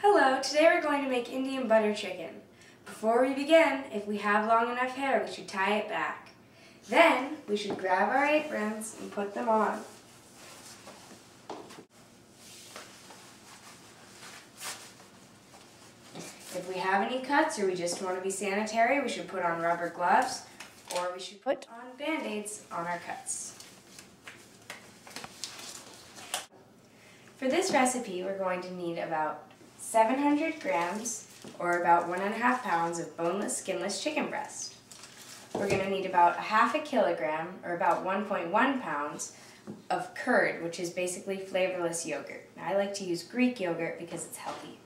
Hello, today we're going to make Indian butter chicken. Before we begin, if we have long enough hair, we should tie it back. Then, we should grab our aprons and put them on. If we have any cuts or we just want to be sanitary, we should put on rubber gloves or we should put on Band-Aids on our cuts. For this recipe, we're going to need about 700 grams or about 1.5 pounds of boneless, skinless chicken breast. We're going to need about 1/2 kilogram or about 1.1 pounds of curd, which is basically flavorless yogurt. Now, I like to use Greek yogurt because it's healthy.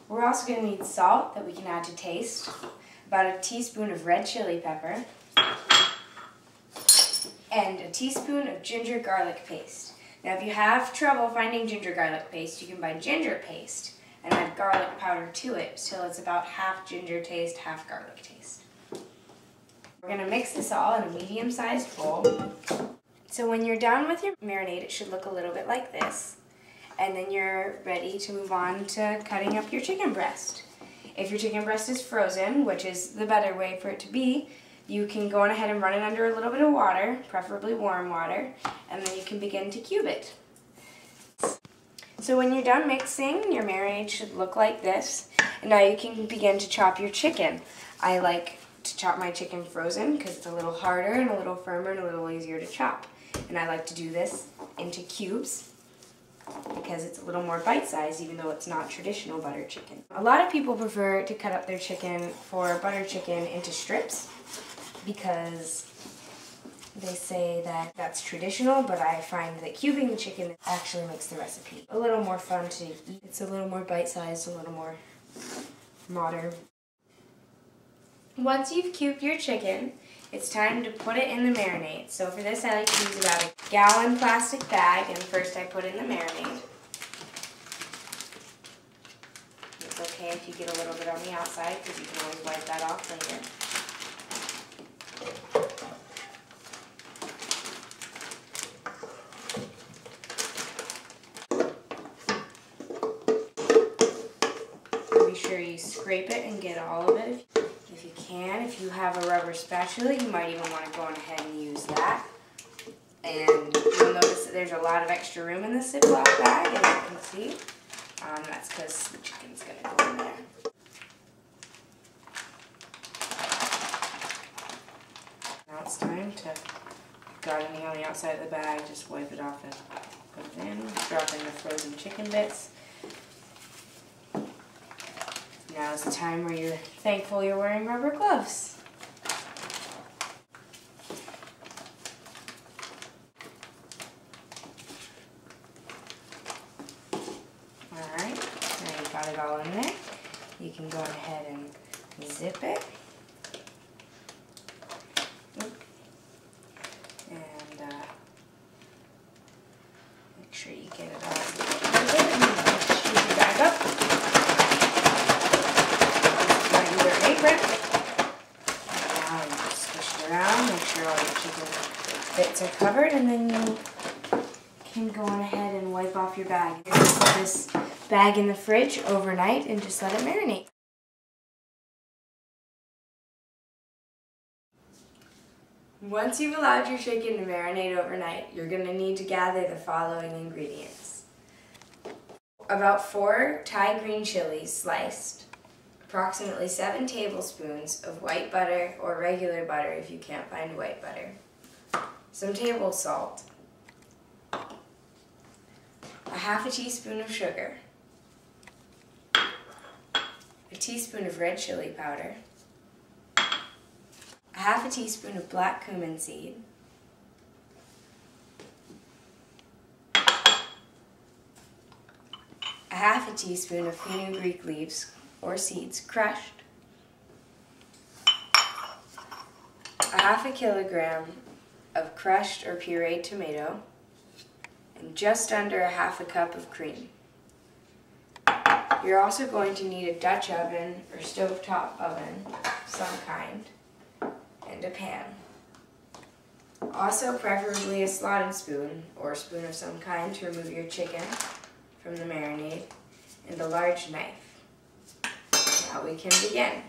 We're also going to need salt that we can add to taste, about a teaspoon of red chili pepper, and a teaspoon of ginger garlic paste. Now, if you have trouble finding ginger garlic paste, you can buy ginger paste and add garlic powder to it till it's about half ginger taste, half garlic taste. We're going to mix this all in a medium-sized bowl. So when you're done with your marinade, it should look a little bit like this. And then you're ready to move on to cutting up your chicken breast. If your chicken breast is frozen, which is the better way for it to be, you can go on ahead and run it under a little bit of water, preferably warm water, and then you can begin to cube it. So when you're done mixing, your marinade should look like this. And now you can begin to chop your chicken. I like to chop my chicken frozen because it's a little harder and a little firmer and a little easier to chop. And I like to do this into cubes because it's a little more bite-sized, even though it's not traditional butter chicken. A lot of people prefer to cut up their chicken for butter chicken into strips because they say that that's traditional, but I find that cubing the chicken actually makes the recipe a little more fun to eat. It's a little more bite-sized, a little more modern. Once you've cubed your chicken, it's time to put it in the marinade. So for this, I like to use about a gallon plastic bag, and first I put in the marinade. It's okay if you get a little bit on the outside because you can always wipe that off later. Be sure you scrape it and get all of it if you can. If you have a rubber spatula, you might even want to go on ahead and use that. And you'll notice that there's a lot of extra room in this Ziploc bag, as you can see. That's because the chicken's going to go in there. Now it's time to, got anything on the outside of the bag, just wipe it off and put it in. Drop in the frozen chicken bits. Now is the time where you're thankful you're wearing rubber gloves. Alright, now you've got it all in there. You can go ahead and zip it. And make sure you get it all zipped and shoot your bag up. Now you just squish it around, make sure all your chicken bits are covered, and then you can go on ahead and wipe off your bag. You're going to put this bag in the fridge overnight and just let it marinate. Once you've allowed your chicken to marinate overnight, you're going to need to gather the following ingredients. About 4 Thai green chilies sliced, approximately 7 tablespoons of white butter or regular butter if you can't find white butter, some table salt, 1/2 teaspoon of sugar, a teaspoon of red chili powder, 1/2 teaspoon of black cumin seed, a 1/2 teaspoon of fenugreek leaves or seeds crushed, 1/2 kilogram of crushed or pureed tomato, and just under 1/2 cup of cream. You're also going to need a Dutch oven or stovetop oven of some kind, and a pan. Also, preferably a slotted spoon or spoon of some kind to remove your chicken from the marinade, and a large knife. Now we can begin.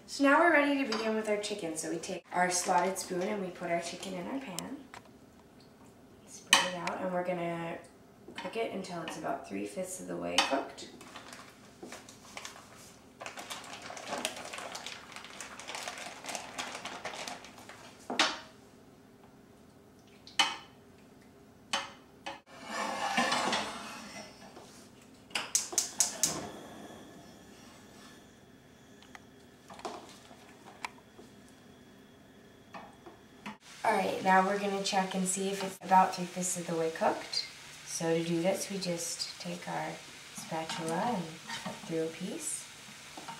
So now we're ready to begin with our chicken. So we take our slotted spoon and we put our chicken in our pan. Spread it out, and we're gonna cook it until it's about 3/5 of the way cooked. Alright, now we're going to check and see if it's about 3/5 of the way cooked. So to do this, we just take our spatula and cut through a piece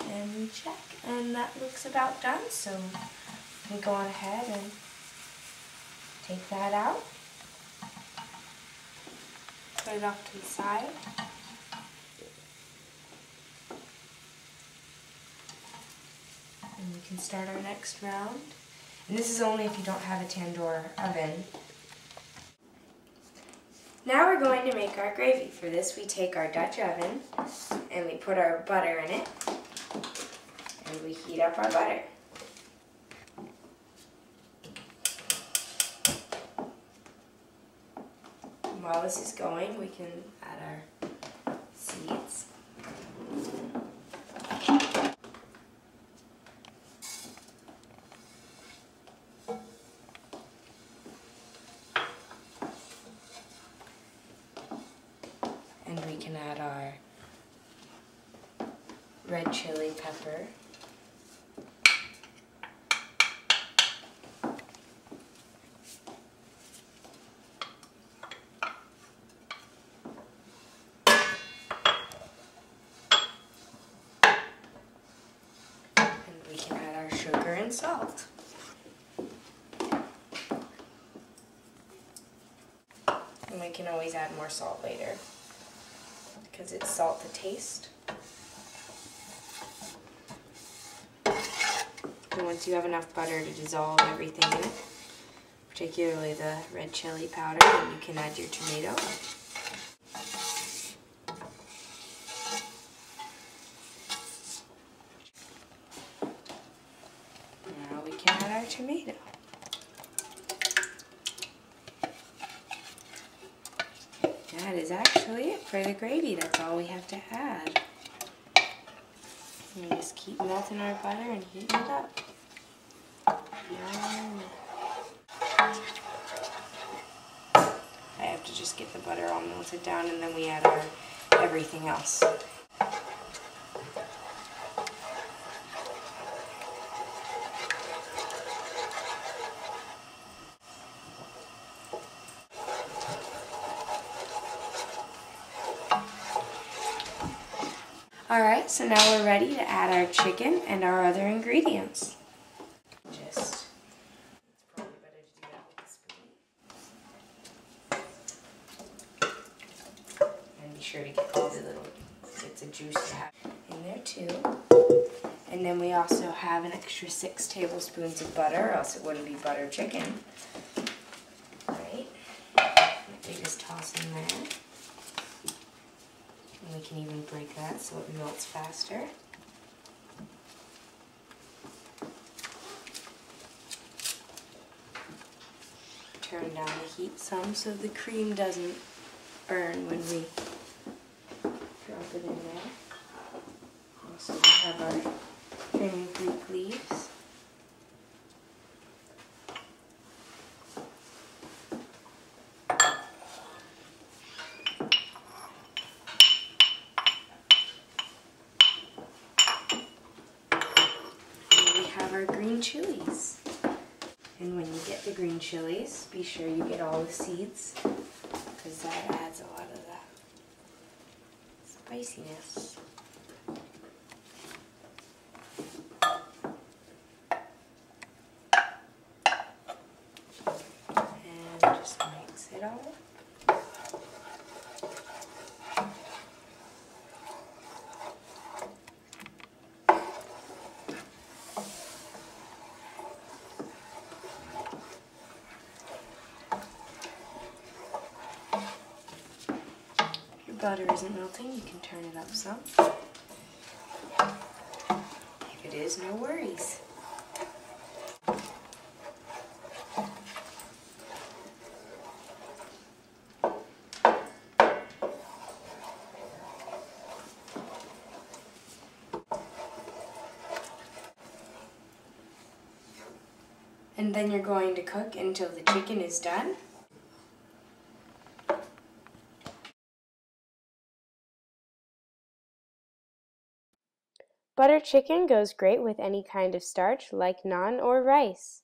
and check. And that looks about done, so we go on ahead and take that out. Put it off to the side. And we can start our next round. And this is only if you don't have a tandoor oven. Now we're going to make our gravy. For this, we take our Dutch oven and we put our butter in it and we heat up our butter. And while this is going, we can add our seeds. And we can add our red chili pepper. And we can add our sugar and salt. And we can always add more salt later, because it's salt to taste. And once you have enough butter to dissolve everything in it, particularly the red chili powder, then you can add your tomato. Now we can add our tomato. That is actually it for the gravy. That's all we have to add. And we just keep melting our butter and heating it up. Yum. I have to just get the butter all melted down, and then we add our everything else. Alright, so now we're ready to add our chicken and our other ingredients. It's probably better to do that with a spoon. And be sure to get all the little bits of juice to have in there too. And then we also have an extra 6 tablespoons of butter, or else it wouldn't be butter chicken. Right? We just toss in there. And we can even break that so it melts faster. Turn down the heat some so the cream doesn't burn when we drop it in there. Also, we have our fenugreek leaves. Our green chilies. And when you get the green chilies, be sure you get all the seeds, because that adds a lot of that spiciness. And just mix it all up. butter isn't melting, you can turn it up some. If it is, no worries. And then you're going to cook until the chicken is done. Butter chicken goes great with any kind of starch like naan or rice.